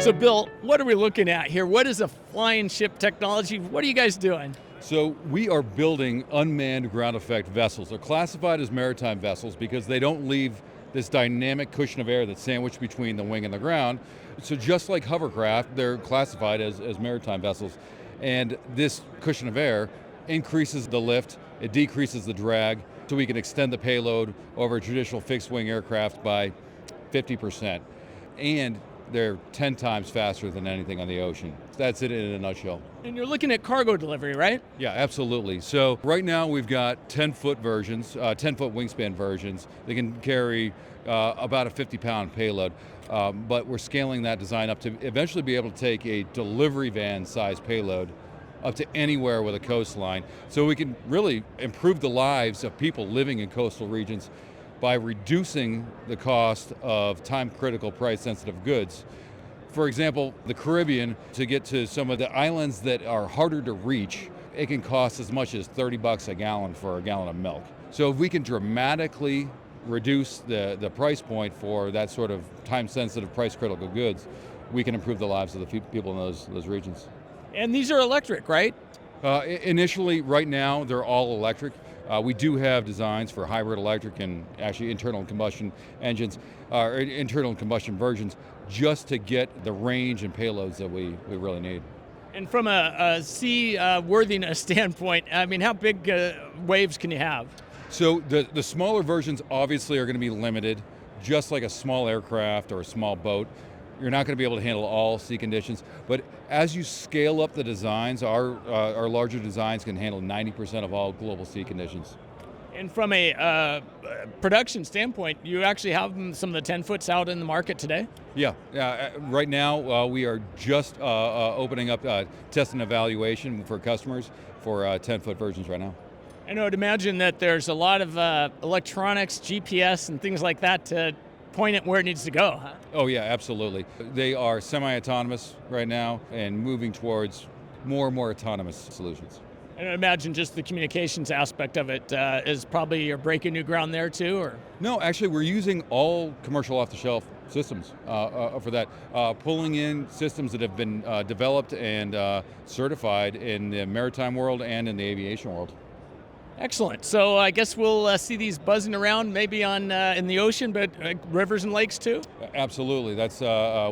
So Bill, what are we looking at here? What is a flying ship technology? What are you guys doing? So we are building unmanned ground effect vessels. They're classified as maritime vessels because they don't leave this dynamic cushion of air that's sandwiched between the wing and the ground. So just like hovercraft, they're classified as maritime vessels. And this cushion of air increases the lift, it decreases the drag, so we can extend the payload over a traditional fixed wing aircraft by 50%. And they're 10 times faster than anything on the ocean. That's it in a nutshell. And you're looking at cargo delivery, right? Yeah, absolutely. So right now we've got 10-foot versions, 10-foot wingspan versions. They can carry about a 50-pound payload, but we're scaling that design up to eventually be able to take a delivery van size payload up to anywhere with a coastline. So we can really improve the lives of people living in coastal regions by reducing the cost of time-critical, price-sensitive goods. For example, the Caribbean, to get to some of the islands that are harder to reach, it can cost as much as $30 a gallon for a gallon of milk. So if we can dramatically reduce the price point for that sort of time-sensitive, price-critical goods, we can improve the lives of the people in those regions. And these are electric, right? Initially, right now, they're all electric. We do have designs for hybrid electric and actually internal combustion engines, or internal combustion versions, just to get the range and payloads that we really need. And from a sea worthiness standpoint, I mean, how big waves can you have? So the smaller versions obviously are going to be limited, just like a small aircraft or a small boat. You're not going to be able to handle all sea conditions, but as you scale up the designs, our larger designs can handle 90% of all global sea conditions. And from a production standpoint, you actually have some of the 10-foots out in the market today? Yeah. Right now, we are just opening up test and evaluation for customers for 10-foot versions right now. And I would imagine that there's a lot of electronics, GPS, and things like that to point it where it needs to go, huh? Oh yeah, absolutely. They are semi-autonomous right now and moving towards more and more autonomous solutions. And I imagine just the communications aspect of it is probably you're breaking new ground there too, or? No, actually we're using all commercial off-the-shelf systems for that, pulling in systems that have been developed and certified in the maritime world and in the aviation world. Excellent. So I guess we'll see these buzzing around, maybe on in the ocean, but rivers and lakes too. Absolutely. That's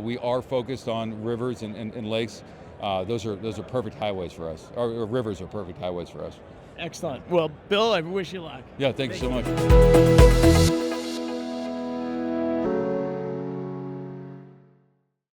we are focused on rivers and lakes. Those are perfect highways for us. Or rivers are perfect highways for us. Excellent. Well, Bill, I wish you luck. Yeah. Thank you so much.